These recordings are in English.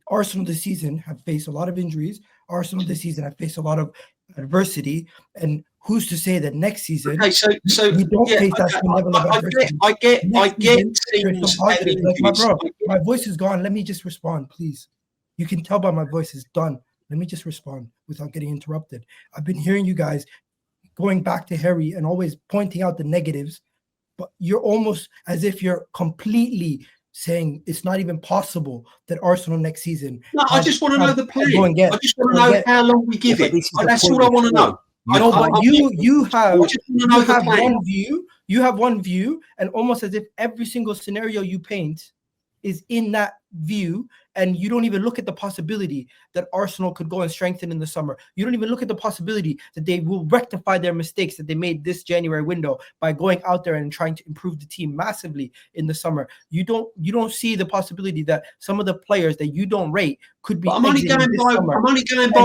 Arsenal this season have faced a lot of injuries. Arsenal this season have faced a lot of adversity. And who's to say that next season we don't face that same level of adversity? I get teams positives. My voice is gone. Let me just respond, please. You can tell by my voice is done. Let me just respond without getting interrupted. I've been hearing you guys going back to Harry and always pointing out the negatives, but you're almost as if you're completely saying it's not even possible that Arsenal next season. No, I just want to know the plan. I just want to know how long we give it. That's all I want to know. You have one view. You have one view, and almost as if every single scenario you paint is in that view, and you don't even look at the possibility that Arsenal could go and strengthen in the summer. You don't even look at the possibility that they will rectify their mistakes that they made this January window by going out there and trying to improve the team massively in the summer. You don't see the possibility that some of the players that you don't rate could be. I'm only going by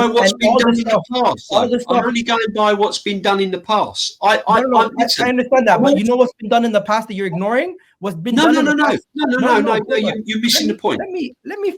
what's been done in the past. I'm only going by what's been done in the past. I understand that, but you know what's been done in the past that you're ignoring? What's been done in the past? No, you're missing the point. Let me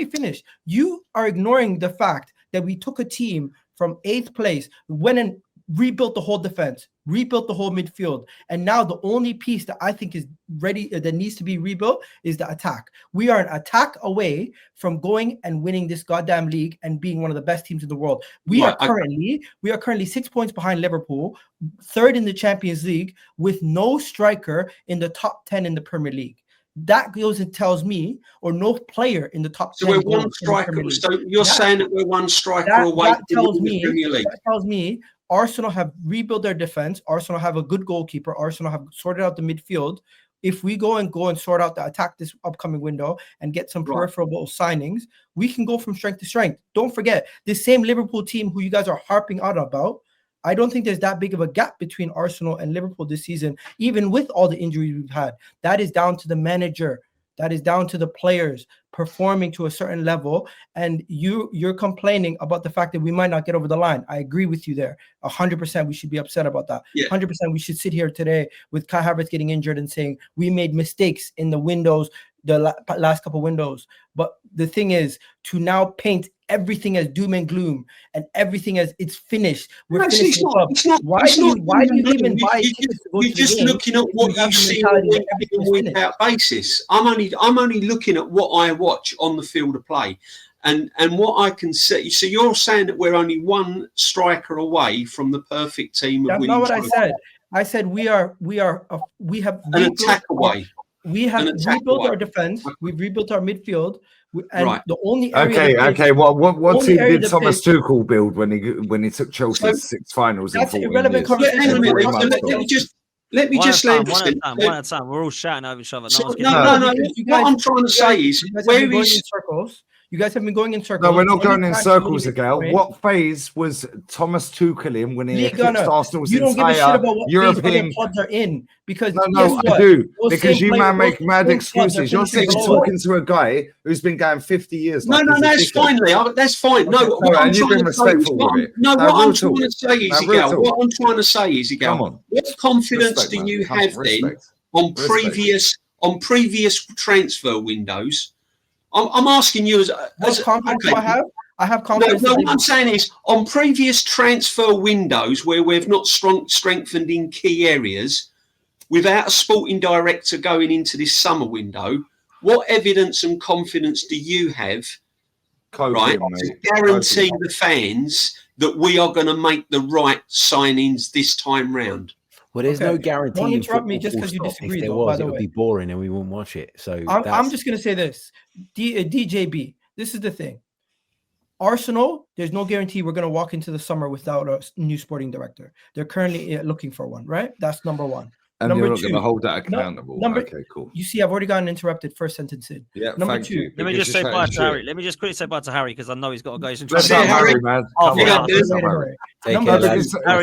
finish. You are ignoring the fact that we took a team from 8th place, went and rebuilt the whole defense, rebuilt the whole midfield, and now the only piece that I think is ready that needs to be rebuilt is the attack. We are an attack away from going and winning this goddamn league and being one of the best teams in the world. We are currently 6 points behind Liverpool, 3rd in the Champions League, with no striker in the top 10 in the Premier League. That goes and tells me, or no player in the top 10. So we're one striker. So you're saying that we're one striker away from the Premier League. That tells me Arsenal have rebuilt their defense. Arsenal have a good goalkeeper. Arsenal have sorted out the midfield. If we go and sort out the attack this upcoming window and get some peripheral signings, we can go from strength to strength. Don't forget, this same Liverpool team who you guys are harping out about, I don't think there's that big of a gap between Arsenal and Liverpool this season, even with all the injuries we've had. That is down to the manager. That is down to the players performing to a certain level. And you're complaining about the fact that we might not get over the line. I agree with you there. 100% we should be upset about that. 100% we should sit here today with Kai Havertz getting injured and saying we made mistakes in the windows, the last couple windows. But the thing is, to now paint everything as doom and gloom and everything as it's finished. Why do you even buy tickets to go to the game? You're just looking at what you see on a week-out basis. I'm only looking at what I watch on the field of play, and what I can see. So you're saying that we're only one striker away from the perfect team. That's not what I said. I said we have an attack away. We have rebuilt our defense. We've rebuilt our midfield. And the only area what team did Thomas Tuchel build when he took Chelsea to 6 finals in 14 irrelevant years? Let me just land one at a time. We're all shouting over each other. No. What I'm trying to say is, where is circles? You guys have been going in circles. No, we're not going in circles, Egal. What phase was Thomas Tuchel in when he eclipsed Arsenal's entire European clubs are in? Because I do. Because you man make mad excuses. You're sitting talking to a guy who's been going 50 years. No, that's fine, Leo. That's fine. No, and you've been respectful with it. No, what I'm trying to say is, Egal. What I'm trying to say is, Egal. What confidence do you have then on previous transfer windows? I'm asking you as confidence do I have? I have confidence. No, what I'm saying is on previous transfer windows where we've not strengthened in key areas, without a sporting director going into this summer window, what evidence and confidence do you have, to guarantee the fans that we are going to make the right signings this time round? Well, there's no guarantee. Don't interrupt me just because you disagree. If there was, it would be boring and we wouldn't watch it. So I'm just going to say this. DJB, this is the thing. Arsenal, there's no guarantee we're going to walk into the summer without a new sporting director. They're currently looking for one, right? That's number one. And you're not going to hold that accountable. Okay, cool. You see, I've already gotten interrupted first sentence in. Yeah, number two. Let me just say bye to Harry. Let me just quickly say bye to Harry because I know he's got to go. Let's have Harry, man. Harry,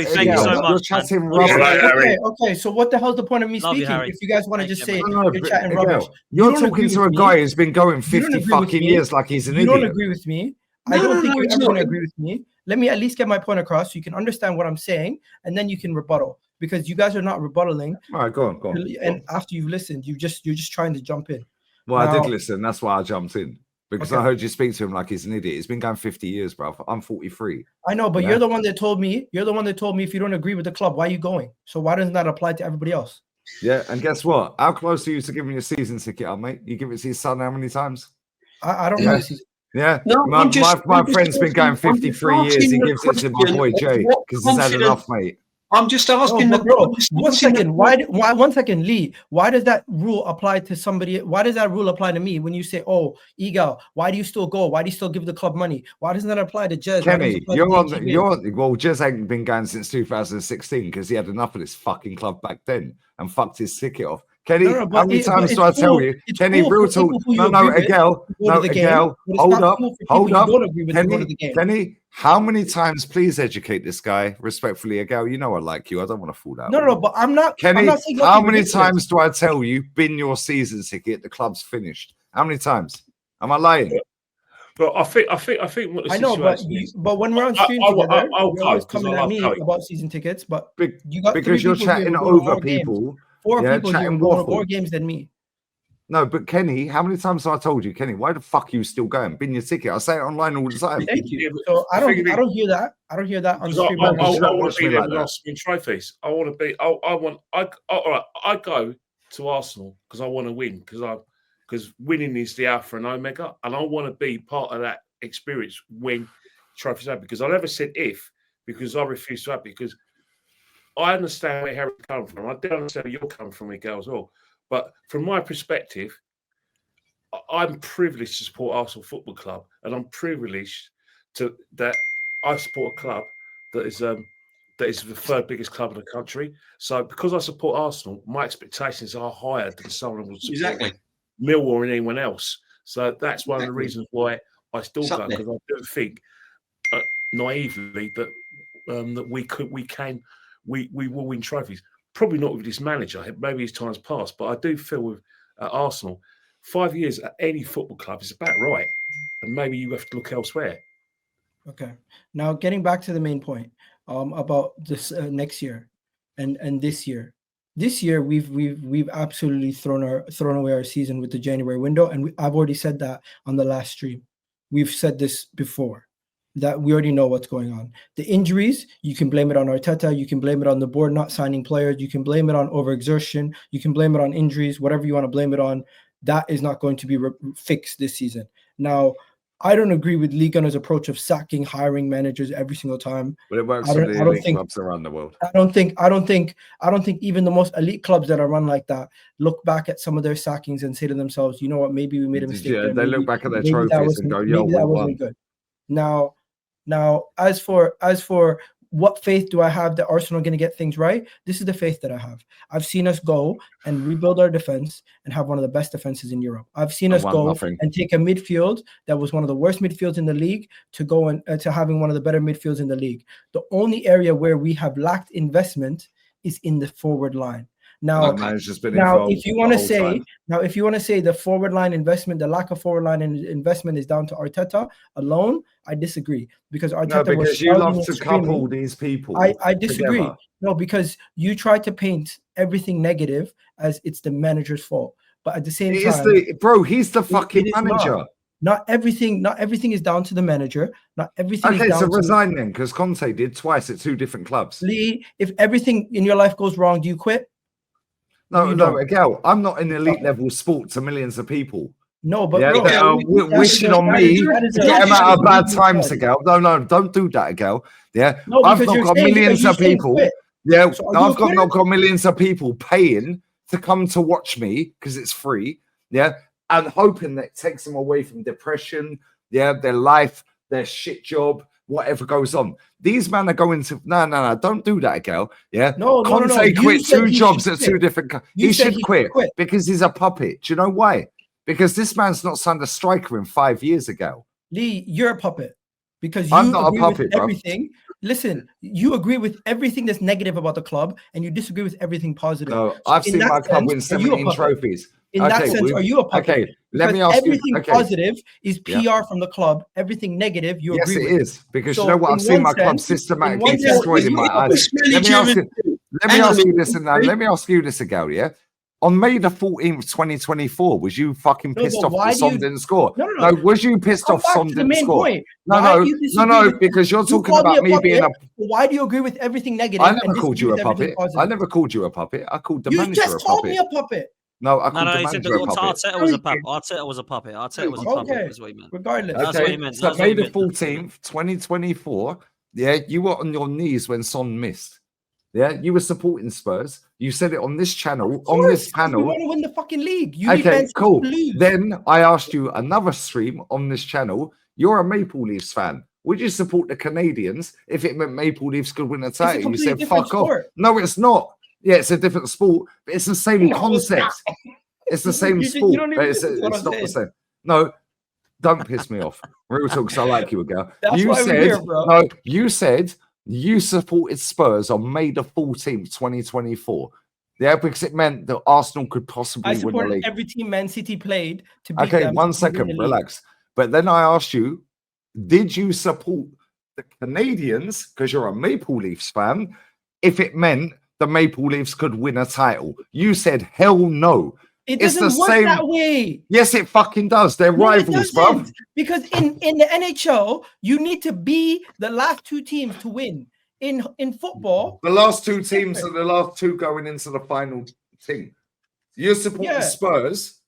thank you so much. You're chatting rubbish. Okay, so what the hell's the point of me speaking? If you guys want to just say you're chatting rubbish. You're talking to a guy who's been going 50 fucking years like he's an idiot. You don't agree with me. I don't think you're ever going to agree with me. Let me at least get my point across so you can understand what I'm saying, and then you can rebuttal. Because you guys are not rebuttaling. All right, go on. And after you've listened, you're just trying to jump in. Well, I did listen. That's why I jumped in. Because I heard you speak to him like he's an idiot. He's been going 50 years, bro. I'm 43. I know, but you're the one that told me. You're the one that told me if you don't agree with the club, why are you going? So why doesn't that apply to everybody else? Yeah, and guess what? How close are you to giving your season ticket up, mate? You give it to your son how many times? I don't know. Yeah, no, my friend's been going 53 years. He gives it to my boy Jay because he's had enough, mate. I'm just asking bro. 1 second. Why? 1 second, Lee? Why does that rule apply to somebody? Why does that rule apply to me when you say, "Oh, Egal, why do you still go? Why do you still give the club money? Why doesn't that apply to Jez?" Kenny, well, Jez ain't been going since 2016 because he had enough of this fucking club back then and fucked his ticket off. Kenny, how many times do I tell you? Kenny, real talk. No, Egal, hold up. Kenny, how many times, please educate this guy respectfully, Egal? You know I like you. I don't want to fall out. No, but I'm not. Kenny, how many times do I tell you, bin your season ticket, the club's finished? How many times? Am I lying? But I think what the situation is. But when we're on stream together, you're always coming at me about season tickets. But you got because you're chatting over people. 4 people here going more games than me. No, but Kenny, how many times have I told you, Kenny? Why the fuck are you still going? Bin your ticket. I say it online all the time. Thank you. So I don't hear that. I don't hear that on stream. I want to be there with us win trophies. I want to be. I go to Arsenal because I want to win because winning is the alpha and omega, and I want to be part of that experience when trophies happen. Because I never said if, because I refuse to have because I understand where Harry's coming from. I do understand where you're coming from, Egal, as well. But from my perspective, I'm privileged to support Arsenal Football Club, and I'm privileged that I support a club that is the third biggest club in the country. So because I support Arsenal, my expectations are higher than someone would support Millwall or anyone else. So that's one of the reasons why I still go, because I do think naively that we will win trophies. Probably not with this manager. Maybe his time's passed, but I do feel with Arsenal, 5 years at any football club is about right, and maybe you have to look elsewhere. Okay. Now getting back to the main point about this next year and this year. This year we've absolutely thrown away our season with the January window, and I've already said that on the last stream. We've said this before, that we already know what's going on. The injuries, you can blame it on Arteta, you can blame it on the board not signing players, you can blame it on overexertion, you can blame it on injuries, whatever you want to blame it on. That is not going to be fixed this season. Now, I don't agree with Lee Gunner's approach of sacking, hiring managers every single time. But it works for the elite clubs around the world. I don't think even the most elite clubs that are run like that look back at some of their sackings and say to themselves, you know what, maybe we made a mistake. Yeah, they look back at their trophies and go, yo, that wasn't good. Now, as for what faith do I have that Arsenal are going to get things right? This is the faith that I have. I've seen us go and rebuild our defense and have one of the best defenses in Europe. I've seen us go and take a midfield that was one of the worst midfields in the league to go and to having one of the better midfields in the league. The only area where we have lacked investment is in the forward line. Now, if you want to say the forward line investment, the lack of forward line investment is down to Arteta alone, I disagree, because Arteta was you love to couple these people. I disagree. Together. No, because you try to paint everything negative as it's the manager's fault, but at the same time, he's the fucking manager. Not everything is down to the manager. Not everything. Okay, so resign then, because Conte did twice at 2 different clubs. Lee, if everything in your life goes wrong, do you quit? No, Egal, I'm not an elite level sport to millions of people. No, but wishing on me to get them out of bad times, Egal. No, don't do that, Egal. Yeah, no, I've not got millions of people. Yeah, so I've not got millions of people paying to come to watch me because it's free. Yeah, and hoping that it takes them away from depression. Yeah, their life, their shit job, whatever goes on. These men are going to no, don't do that, Egal. Yeah, Conte quit 2 jobs at 2 different. He should quit because he's a puppet. Do you know why? Because this man's not signed a striker in 5 years ago. Lee, you're a puppet because I'm not a puppet, bro. Everything. Listen, you agree with everything that's negative about the club, and you disagree with everything positive. No, I've seen my club win 17 trophies. In that sense, are you a puppet? Okay, let me ask you. Everything positive is PR from the club. Everything negative, you agree with. Yes, it is. Because you know what? I've seen my club systematically destroyed in my eyes. Let me ask you this, and let me ask you this, Egal, yeah? On May the 14th, 2024, was you fucking pissed off that Son didn't score? No. Was you pissed off Son didn't score? Point. No, because you're talking about me being a... Why do you agree with everything negative? I never called you a puppet. I never called you a puppet. I called the manager a puppet. You just called me a puppet. No, I called the manager a puppet. Arteta was a puppet. Arteta was a puppet. Arteta was a puppet, is what he meant. Regardless. Okay. That's what he meant. So May the 14th, 2024, yeah, you were on your knees when Son missed. Yeah, you were supporting Spurs. You said it on this channel, on this panel. You want to win the fucking league. Okay, cool. Then I asked you another stream on this channel. You're a Maple Leafs fan. Would you support the Canadians if it meant Maple Leafs could win a title? You said, fuck off. No, it's not. Yeah, it's a different sport, but it's the same concept. It's the same sport, but it's not the same. No, don't piss me off. Real talk, because I like you, girl. You said you supported Spurs on May the 14th, 2024. Yeah, because it meant that Arsenal could possibly win the league. I supported every team Man City played to beat them. Okay, 1 second, relax. But then I asked you, did you support the Canadians, because you're a Maple Leafs fan, if it meant the Maple Leafs could win a title? You said, hell no. It doesn't work that way. Yes, it fucking does. They're rivals, bro. Because in the NHL, you need to be the last two teams to win. In football, the last two teams are the last two going into the final thing. You support the Spurs,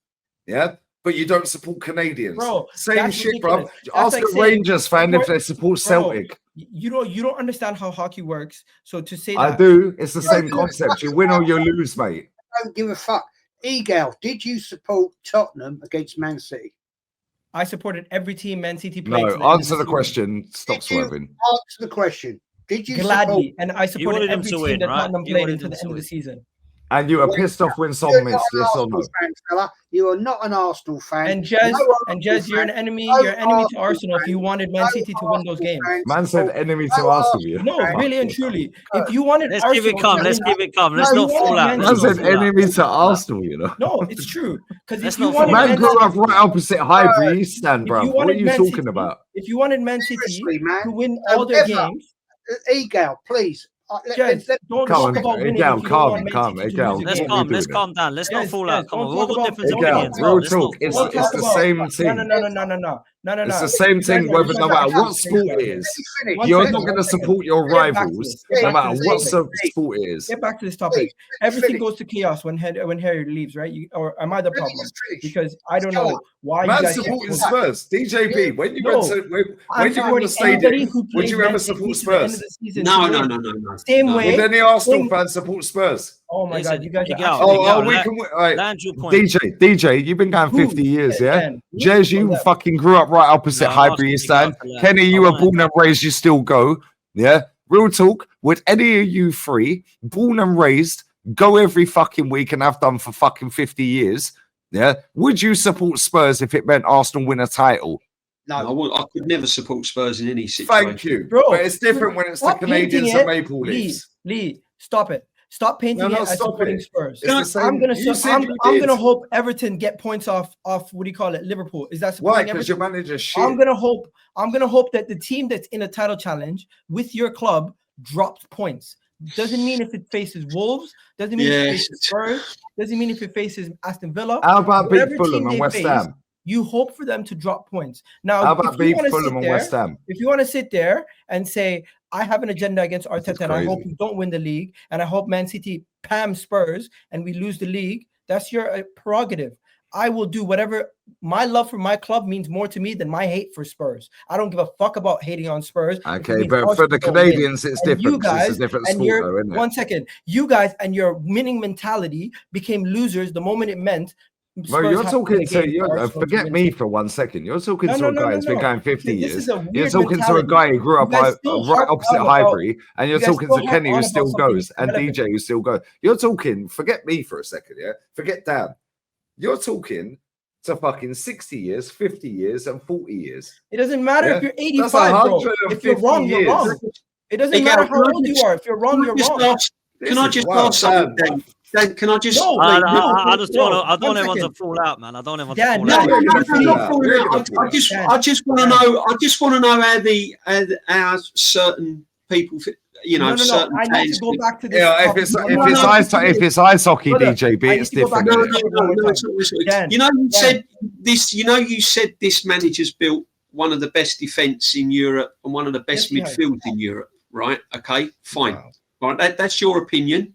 yeah, but you don't support Canadians. Bro, same shit, bro. Ask a Rangers fan if they support Celtic. You don't understand how hockey works. So to say that I do, it's the same concept. You win or you lose, mate. I don't give a fuck. Egal, did you support Tottenham against Man City? I supported every team Man City played. No, answer the question. Stop swerving. Answer the question. Did you gladly? And I supported every team that Tottenham played until the end of the season. And you were pissed off when Son missed, yes or no? You are not an Arsenal fan. And Jez, you're an enemy. You're an enemy to Arsenal if you wanted Man City to win those games. Man said enemy to Arsenal. You. No, really and truly. If you wanted let's Arsenal, keep it calm. Let's keep it calm. Let's not fall out. Man said enemy to Arsenal. You know. No, it's true. Because if you wanted Man grew up right opposite Highbury Stand, bro. What are you talking about? If you wanted Man City to win all their games, Egal, please. Don't talk about winning. Egal, calm. Let's calm down. Let's not fall out. Come on, we've all got different opinions. Real talk. It's the same thing. No. It's the same thing whether no matter what sport it is. You're not going to support your rivals no matter what sport it is. Get back to this topic. Everything goes to chaos when Harry leaves, right? Or am I the problem? Because I don't know why you guys supporting Spurs. DJB, when you went to the stadium, would you ever support Spurs? No. Same way. Would any Arsenal fans support Spurs? Oh my God, you guys are DJ, you've been going 50 years, yeah? Jez, you fucking grew up right opposite Highbury Stand. Kenny, you were born and raised, you still go, yeah? Real talk, would any of you three, born and raised, go every fucking week and have done for fucking 50 years, yeah? Would you support Spurs if it meant Arsenal win a title? No, I could never support Spurs in any situation. Thank you, bro. But it's different when it's the Canadians and Maple Leafs. Lee, stop it. Stop painting it as supporting Spurs. I'm gonna hope Everton get points off what do you call it? Liverpool. Is that why? Because your manager shit. I'm gonna hope that the team that's in a title challenge with your club drops points. Doesn't mean if it faces Wolves, doesn't mean if it faces Spurs, doesn't mean if it faces Aston Villa. How about beat Fulham and West Ham? You hope for them to drop points. Now, how about beat Fulham and West Ham? If you want to sit there and say, I have an agenda against Arteta and I hope you don't win the league and I hope Man City pam Spurs and we lose the league, that's your prerogative. I will do whatever. My love for my club means more to me than my hate for Spurs. I don't give a fuck about hating on Spurs. Okay, but for the Canadians, it's different. You guys, it's a different sport, though, isn't it? 1 second. You guys and your winning mentality became losers the moment it meant Bro, you're talking to forget me for 1 second. You're talking to a guy who's been going 50 years. You're talking to a guy who grew up right opposite Highbury, and you're talking to Kenny who still goes and DJ who still goes. You're talking, forget me for a second, yeah? Forget Dan. You're talking to fucking 60 years, 50 years, and 40 years. It doesn't matter if you're 85, bro. If you're wrong, you're wrong. It doesn't matter how old you are. If you're wrong, you're wrong. Can I just ask something? Dan, can I just? No, I don't want everyone to fall out, man. I don't want everyone to fall out. I just want to know. I just want to know how certain people you know, certain I need to go back to this. Yeah, if it's ice hockey, DJB, it's different. You know, you said this. You know, you said this manager's built one of the best defence in Europe and one of the best midfields in Europe, right? Okay, fine. Right, that's your opinion.